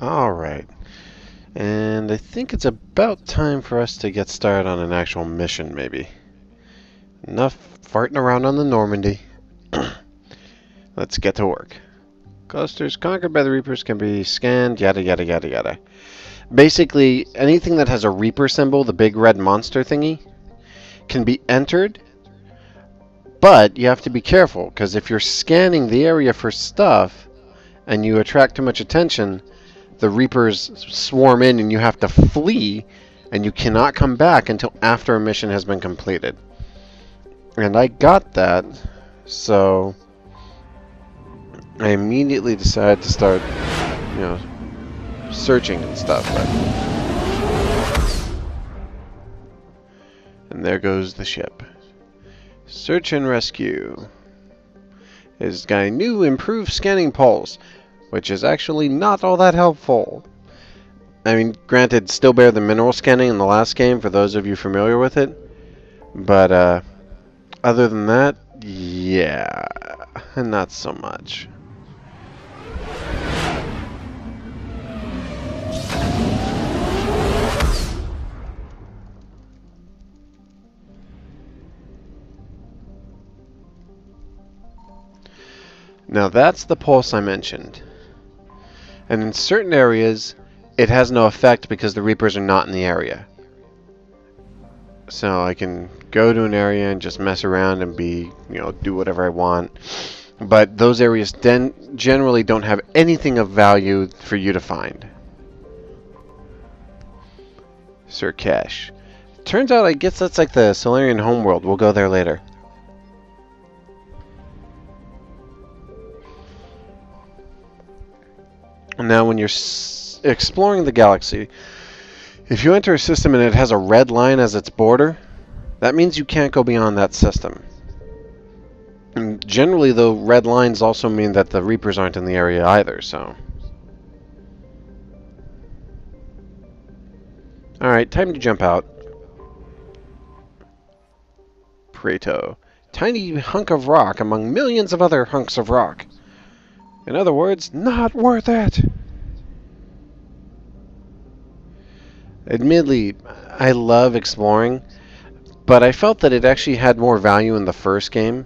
Alright, and I think it's about time for us to get started on an actual mission, maybe. Enough farting around on the Normandy. Let's get to work. Clusters conquered by the Reapers can be scanned, yada yada yada yada. Basically, anything that has a Reaper symbol, the big red monster thingy, can be entered, but you have to be careful, because if you're scanning the area for stuff, and you attract too much attention, the Reapers swarm in and you have to flee, and you cannot come back until after a mission has been completed. And I got that, so I immediately decided to start, searching and stuff. And there goes the ship. Search and rescue. It's got a new improved scanning pulse, which is actually not all that helpful. I mean, granted, still better than mineral scanning in the last game, for those of you familiar with it. But, other than that, yeah, not so much. Now that's the pulse I mentioned. And in certain areas, it has no effect because the Reapers are not in the area. So I can go to an area and just mess around and do whatever I want. But those areas generally don't have anything of value for you to find. Sur'Kesh. Turns out I guess that's like the Solarian homeworld. We'll go there later. Now when you're exploring the galaxy, if you enter a system and it has a red line as its border, that means you can't go beyond that system. And generally, though, red lines also mean that the Reapers aren't in the area either, so... Alright, time to jump out. Praeto. Tiny hunk of rock among millions of other hunks of rock. In other words, not worth it. Admittedly, I love exploring, but I felt that it actually had more value in the first game.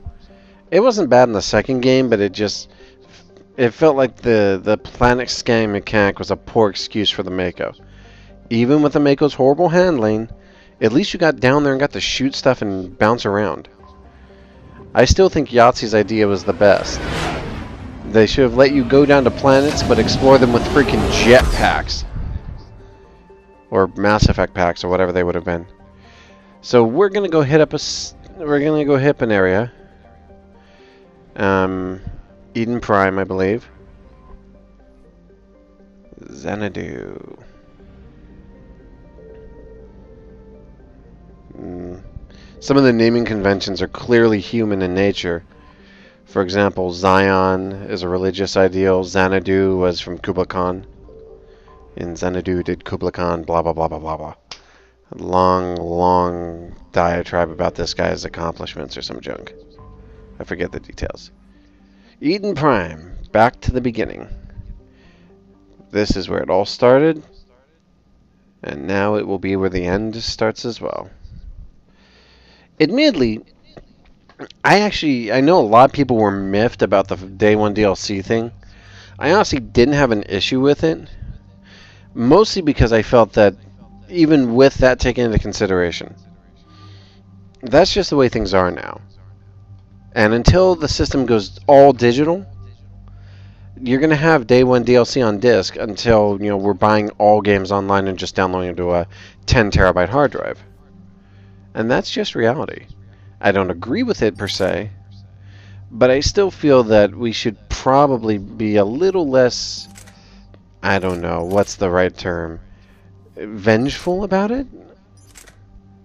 It wasn't bad in the second game, but it felt like the planet scanning mechanic was a poor excuse for the Mako. Even with the Mako's horrible handling, at least you got down there and got to shoot stuff and bounce around. I still think Yahtzee's idea was the best. They should have let you go down to planets, but explore them with freaking jetpacks. Or Mass Effect packs, or whatever they would have been. So we're gonna go hit up an area. Eden Prime, I believe. Xanadu. Some of the naming conventions are clearly human in nature. For example, Zion is a religious ideal. Xanadu was from Kublai Khan. In Xanadu did Kublai Khan, blah blah blah blah blah blah. A long diatribe about this guy's accomplishments or some junk. I forget the details. Eden Prime, back to the beginning. This is where it all started, and now it will be where the end starts as well. Admittedly, I know a lot of people were miffed about the Day 1 DLC thing. I honestly didn't have an issue with it. Mostly because I felt that, even with that taken into consideration, that's just the way things are now. And until the system goes all digital, you're going to have Day 1 DLC on disc until, we're buying all games online and just downloading to a 10 terabyte hard drive. And that's just reality. I don't agree with it per se, but I still feel that we should probably be a little less, I don't know, what's the right term, vengeful about it?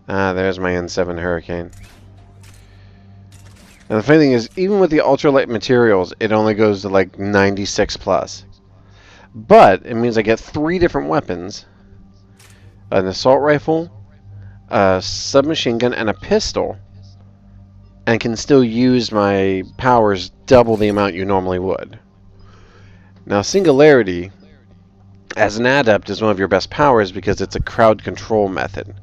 Ah, there's my N7 Hurricane. And the funny thing is, even with the ultralight materials, it only goes to like 96 plus. But it means I get 3 different weapons: an assault rifle, a submachine gun, and a pistol, and can still use my powers double the amount you normally would. Now, Singularity, As an adept, is one of your best powers because it's a crowd control method.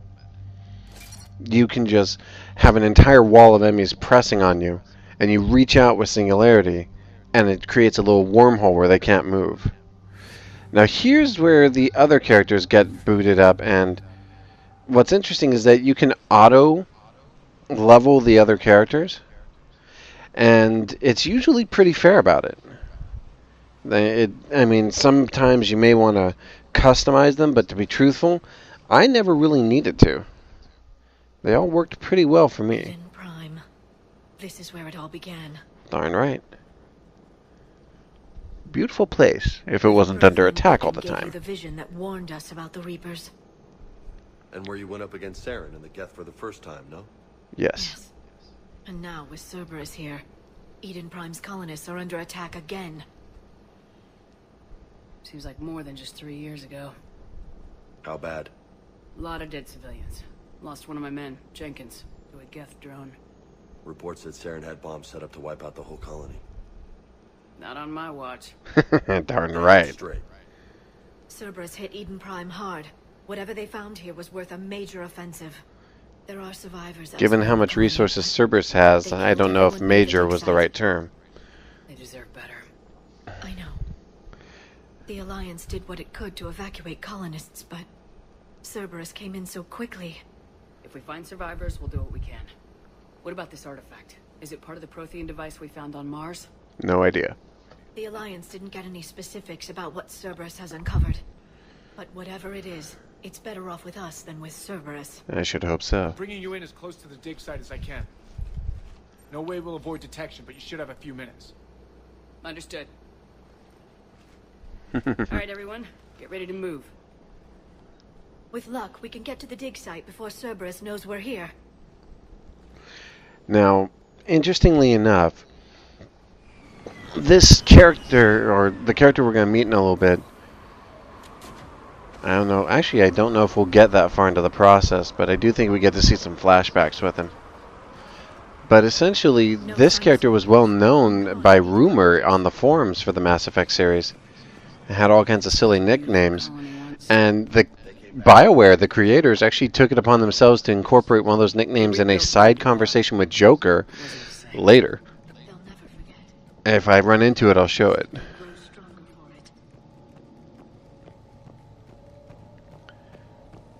You can just have an entire wall of enemies pressing on you, and you reach out with Singularity, and it creates a little wormhole where they can't move. Now here's where the other characters get booted up, and what's interesting is that you can auto level the other characters, and it's usually pretty fair about it. I mean, sometimes you may want to customize them, but to be truthful, I never really needed to. They all worked pretty well for me. Eden Prime. This is where it all began. Darn right. Beautiful place, if it wasn't under attack all the time. Gave you the vision that warned us about the Reapers. And where you went up against Saren in the Geth for the first time, no? Yes. And now with Cerberus here, Eden Prime's colonists are under attack again. Seems like more than just 3 years ago. How bad? A lot of dead civilians. Lost one of my men, Jenkins, to a Geth drone. Reports said Saren had bombs set up to wipe out the whole colony. Not on my watch. Darn right. Straight. Cerberus hit Eden Prime hard. Whatever they found here was worth a major offensive. There are survivors. Given how much resources Cerberus has, I don't know if major was the right term. They deserve better. I know. The Alliance did what it could to evacuate colonists, but Cerberus came in so quickly. If we find survivors, we'll do what we can. What about this artifact? Is it part of the Prothean device we found on Mars? No idea. The Alliance didn't get any specifics about what Cerberus has uncovered. But whatever it is, it's better off with us than with Cerberus. I should hope so. Bringing you in as close to the dig site as I can. No way we'll avoid detection, but you should have a few minutes. Understood. All right, everyone. Get ready to move. With luck, we can get to the dig site before Cerberus knows we're here. Now, interestingly enough, this character, or the character we're going to meet in a little bit, I don't know. Actually, I don't know if we'll get that far into the process, but I do think we get to see some flashbacks with him. But essentially, this character was well known by rumor on the forums for the Mass Effect series. It had all kinds of silly nicknames, and the BioWare, the creators, actually took it upon themselves to incorporate one of those nicknames in a side conversation with Joker later. They'll never forget. If I run into it, I'll show it. Grow stronger for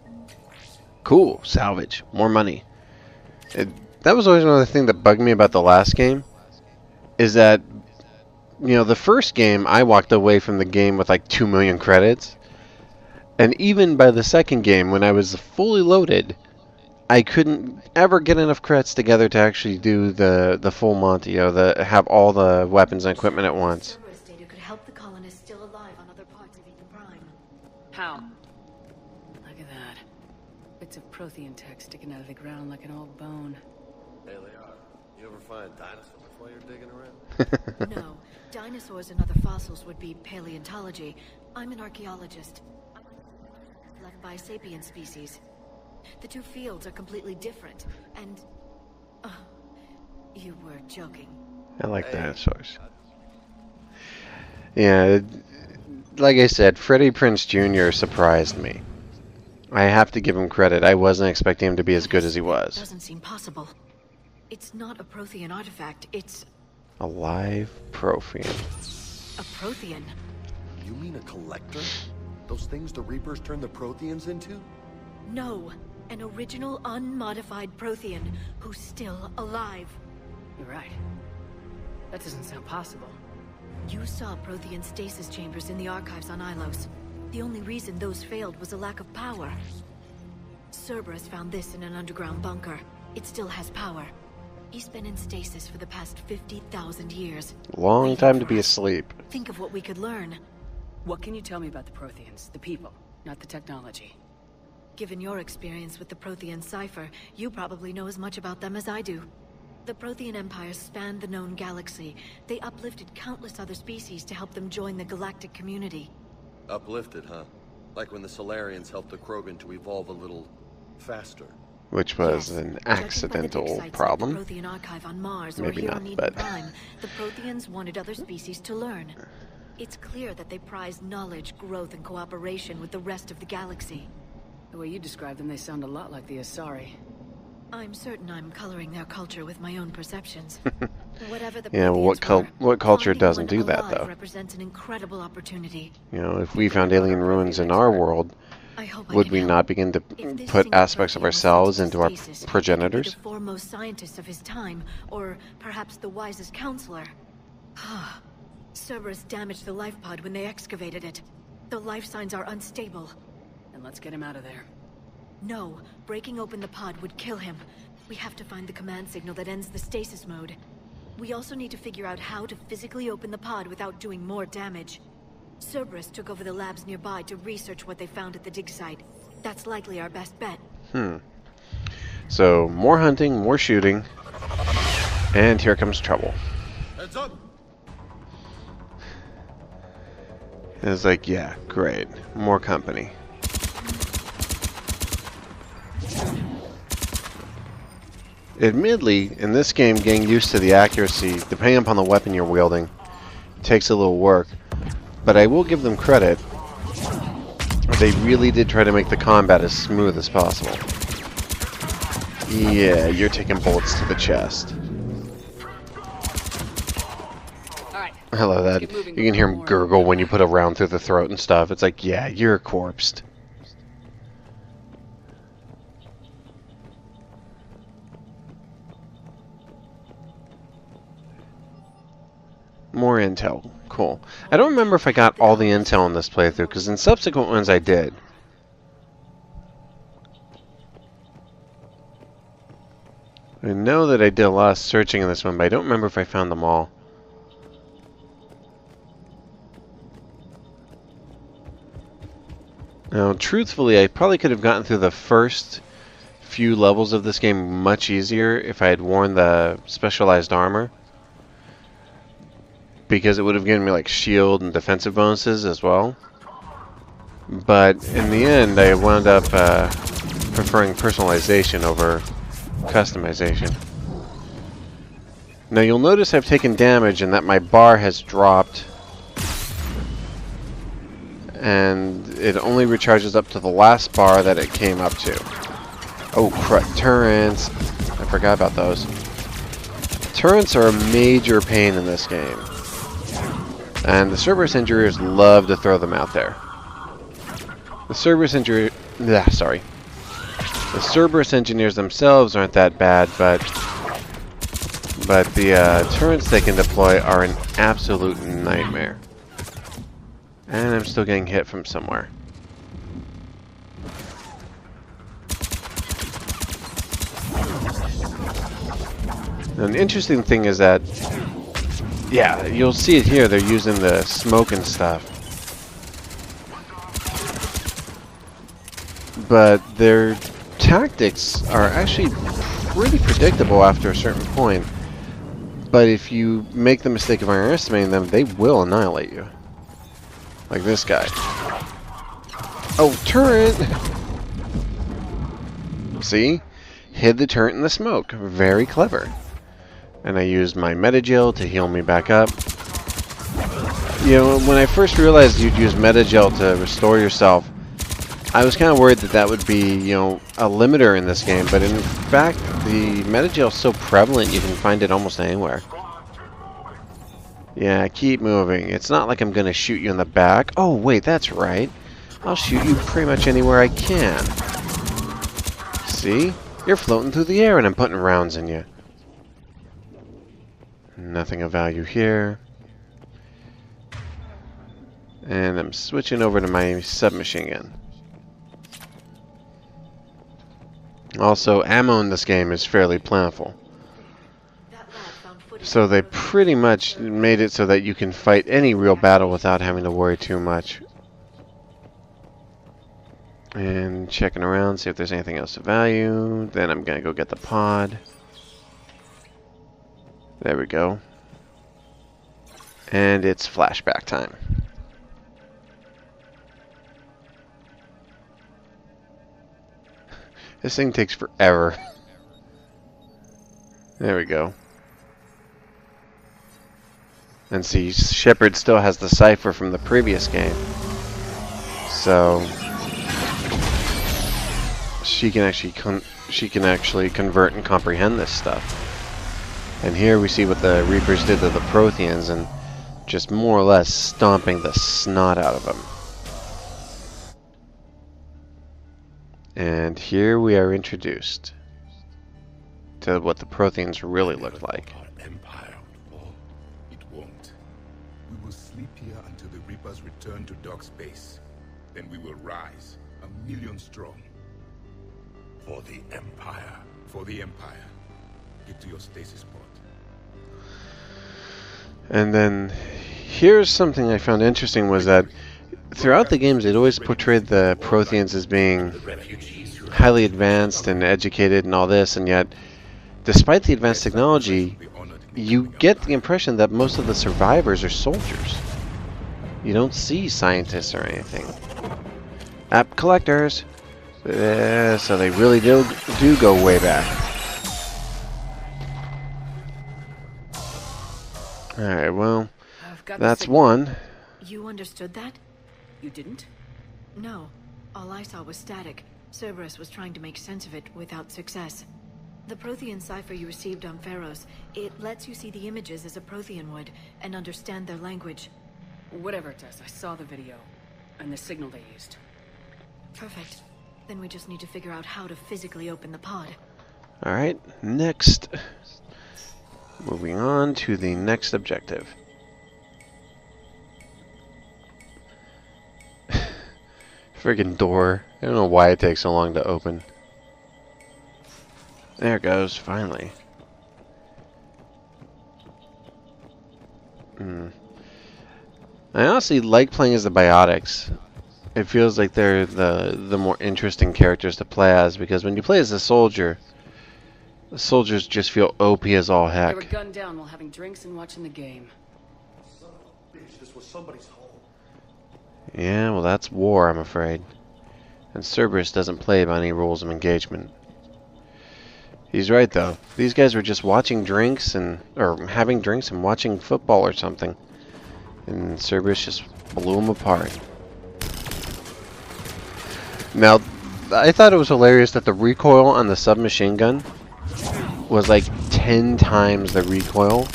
it. Cool, salvage, more money. That was always another thing that bugged me about the last game, is that, you know, the first game, I walked away from the game with like 2 million credits. And even by the second game, when I was fully loaded, I couldn't ever get enough credits together to actually do the full Monty, you know, have all the weapons and equipment at once. Cerberus data could help the colonists still alive on other parts of Eden Prime. How? Look at that. Bits of Prothean tech sticking out of the ground like an old bone. Hey, Lear, you ever find dinosaurs while you're digging around? No, dinosaurs and other fossils would be paleontology. I'm an archaeologist. Left by sapien species. The two fields are completely different, and... you were joking. I like dinosaurs. Yeah, like I said, Freddie Prinze Jr. surprised me. I have to give him credit. I wasn't expecting him to be as good as he was. Doesn't seem possible. It's not a Prothean artifact, it's A live Prothean. a Prothean. You mean a collector? Those things the Reapers turned the Protheans into? No, an original unmodified Prothean who's still alive. You're right. That doesn't sound possible. You saw Prothean stasis chambers in the archives on Ilos. The only reason those failed was a lack of power. Cerberus found this in an underground bunker. It still has power. He's been in stasis for the past 50,000 years. Long Waiting time to for be us. asleep. Think of what we could learn. What can you tell me about the Protheans, the people, not the technology? Given your experience with the Prothean cipher, you probably know as much about them as I do. The Prothean Empire spanned the known galaxy. They uplifted countless other species to help them join the galactic community. Uplifted, huh? Like when the Solarians helped the Krogan to evolve a little faster. Which was Yes. an Judging by the dig accidental sites like problem. The Prothean archive on Mars or Maybe here not, on Eden but- Prime, the Protheans wanted other species to learn. It's clear that they prize knowledge, growth, and cooperation with the rest of the galaxy. The way you describe them, they sound a lot like the Asari. I'm certain I'm coloring their culture with my own perceptions. Whatever the Yeah, well, Protheans were, what culture finding doesn't one do that, alive though? represents an incredible opportunity. You know, if we found alien ruins in our world, I hope I would can we help. not begin to If this put single aspects of Prothean was ourselves sent into our stasis, he could be progenitors? the foremost scientist of his time, or perhaps the wisest counselor. Cerberus damaged the life pod when they excavated it. The life signs are unstable. Then let's get him out of there. No, breaking open the pod would kill him. We have to find the command signal that ends the stasis mode. We also need to figure out how to physically open the pod without doing more damage. Cerberus took over the labs nearby to research what they found at the dig site. That's likely our best bet. So, more hunting, more shooting, and here comes trouble. Heads up! And it's like, yeah, great. More company. Admittedly, in this game, getting used to the accuracy, depending upon the weapon you're wielding, takes a little work. But I will give them credit. They really did try to make the combat as smooth as possible. Yeah, you're taking bullets to the chest. Alright. I love that. Keep moving You can hear him more. gurgle when you put a round through the throat and stuff. It's like, yeah, you're corpsed. More intel. Cool. I don't remember if I got all the intel in this playthrough, because in subsequent ones I did. I know that I did a lot of searching in this one, but I don't remember if I found them all. Now, truthfully, I probably could have gotten through the first few levels of this game much easier if I had worn the specialized armor, because it would have given me like shield and defensive bonuses as well. But in the end, I wound up preferring personalization over customization. Now you'll notice I've taken damage and that my bar has dropped, and it only recharges up to the last bar that it came up to. Oh crap, turrets. I forgot about those. Turrets are a major pain in this game, and the Cerberus engineers love to throw them out there. The Cerberus The Cerberus engineers themselves aren't that bad, but the turrets they can deploy are an absolute nightmare. And I'm still getting hit from somewhere. An interesting thing is that, yeah, you'll see it here, they're using the smoke and stuff. But their tactics are actually pretty predictable after a certain point. But if you make the mistake of underestimating them, they will annihilate you. Like this guy. Oh, turret! See? Hid the turret in the smoke. Very clever. And I used my Metagel to heal me back up. You know, when I first realized you'd use Metagel to restore yourself, I was kind of worried that that would be, you know, a limiter in this game, but in fact, the Metagel is so prevalent you can find it almost anywhere. Yeah, keep moving. It's not like I'm going to shoot you in the back. Oh, wait, that's right. I'll shoot you pretty much anywhere I can. See? You're floating through the air and I'm putting rounds in you. Nothing of value here. And I'm switching over to my submachine gun. Also, ammo in this game is fairly plentiful. So they pretty much made it so that you can fight any real battle without having to worry too much. And checking around, see if there's anything else of value. Then I'm going to go get the pod. There we go. And it's flashback time. This thing takes forever. There we go. And see, Shepard still has the cipher from the previous game. So she can actually convert and comprehend this stuff. And here we see what the Reapers did to the Protheans, and just more or less stomping the snot out of them. And here we are introduced to what the Protheans really looked like. Our empire would fall. It won't. We will sleep here until the Reapers return to Doc Space. Then we will rise, 1,000,000 strong. For the Empire. For the Empire. Get to your stasis pod. And then here's something I found interesting, was that throughout the games it always portrayed the Protheans as being highly advanced and educated and all this, and yet despite the advanced technology, you get the impression that most of the survivors are soldiers. You don't see scientists or anything. App collectors. So they really do go way back. Alright, well, that's one. You understood that? You didn't? No. All I saw was static. Cerberus was trying to make sense of it without success. The Prothean cipher you received on Pharos, it lets you see the images as a Prothean would, and understand their language. Whatever, Tess. I saw the video. And the signal they used. Perfect. Then we just need to figure out how to physically open the pod. Alright, next. Moving on to the next objective. Friggin' door. I don't know why it takes so long to open. There it goes, finally. I honestly like playing as the Biotics. It feels like they're the more interesting characters to play as, because when you play as a soldier, the soldiers just feel OP as all They heck. were gunned down while having drinks and watching the game. Bitch, this was somebody's home. Yeah, well that's war, I'm afraid. And Cerberus doesn't play by any rules of engagement. He's right though. These guys were just watching drinks or having drinks and watching football or something. And Cerberus just blew them apart. Now, I thought it was hilarious that the recoil on the submachine gun was like 10 times the recoil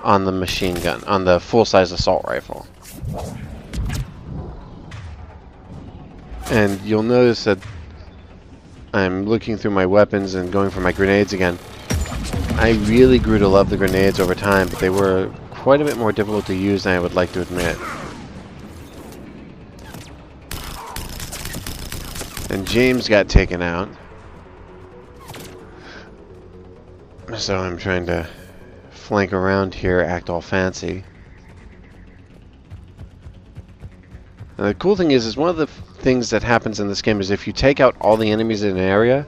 on the machine gun, on the full-size assault rifle. And you'll notice that I'm looking through my weapons and going for my grenades again. I really grew to love the grenades over time, but they were quite a bit more difficult to use than I would like to admit. And James got taken out. So I'm trying to flank around here, act all fancy. And the cool thing is one of the things that happens in this game is if you take out all the enemies in an area,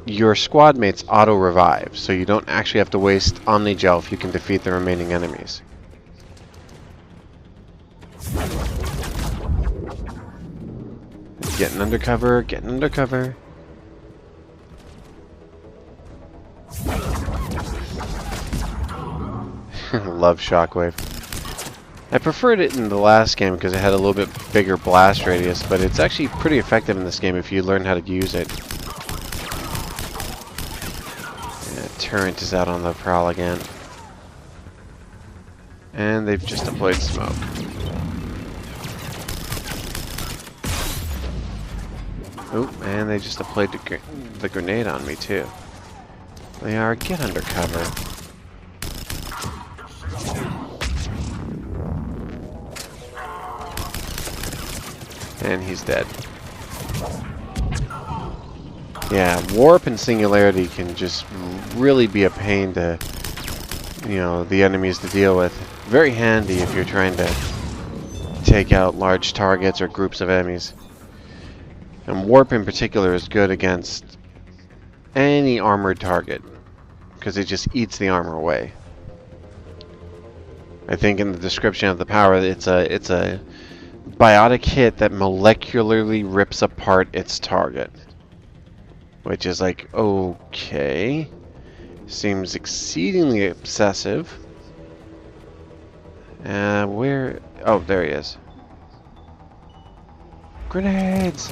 your squad mates auto-revive, so you don't actually have to waste Omnigel if you can defeat the remaining enemies. Getting undercover, getting undercover. Love Shockwave. I preferred it in the last game because it had a little bit bigger blast radius, but it's actually pretty effective in this game if you learn how to use it. Yeah, Turret is out on the prowl again. And they've just deployed smoke. Oh, and they just deployed the grenade on me too. They are, get under cover. And he's dead. Yeah, warp and singularity can just really be a pain to, you know, the enemies to deal with. Very handy if you're trying to take out large targets or groups of enemies. And warp in particular is good against any armored target, because it just eats the armor away. I think in the description of the power, it's a biotic hit that molecularly rips apart its target. Which is like, okay. Seems exceedingly obsessive. Where? Oh, there he is. Grenades!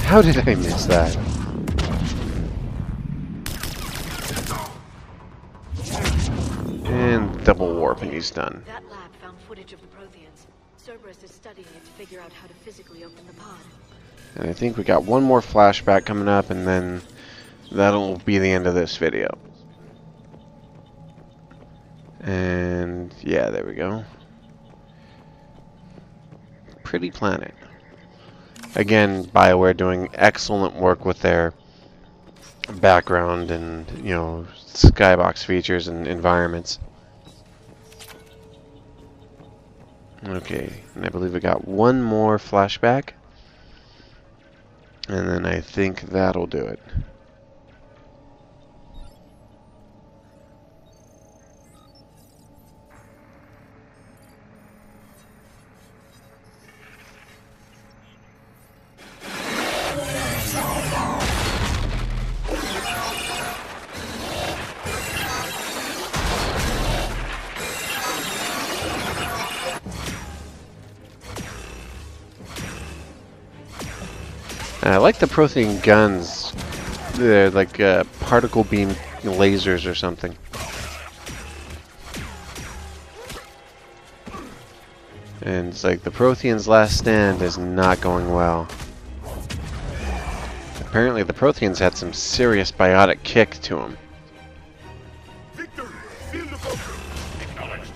How did I miss that? And double warp and he's done. That lab found footage of the Protheans. Cerberus is studying it to figure out how to physically open the pod. And I think we got one more flashback coming up, and then that'll be the end of this video. And yeah, there we go. Pretty planet. Again, BioWare doing excellent work with their background and, you know, skybox features and environments. Okay, and I believe we got one more flashback. And then I think that'll do it. I like the Prothean guns. They're like particle beam lasers or something. And it's like the Prothean's last stand is not going well. Apparently the Protheans had some serious biotic kick to them. Victory! Seal the bunker! Acknowledged.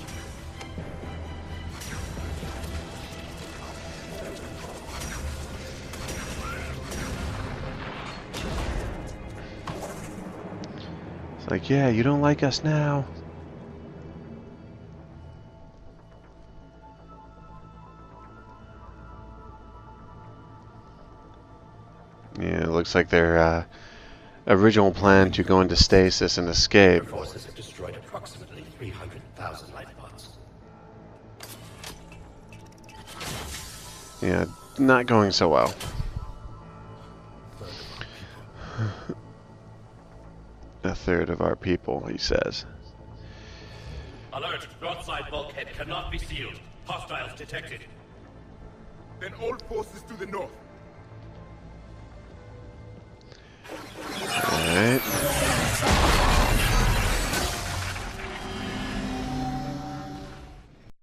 It's like, yeah, you don't like us now. Yeah, it looks like their original plan to go into stasis and escape. Their forces have destroyed approximately 300,000 life pods. Yeah, not going so well. A third of our people, he says. Alert! Broadside bulkhead cannot be sealed. Hostiles detected. Then all forces to the north. Alright.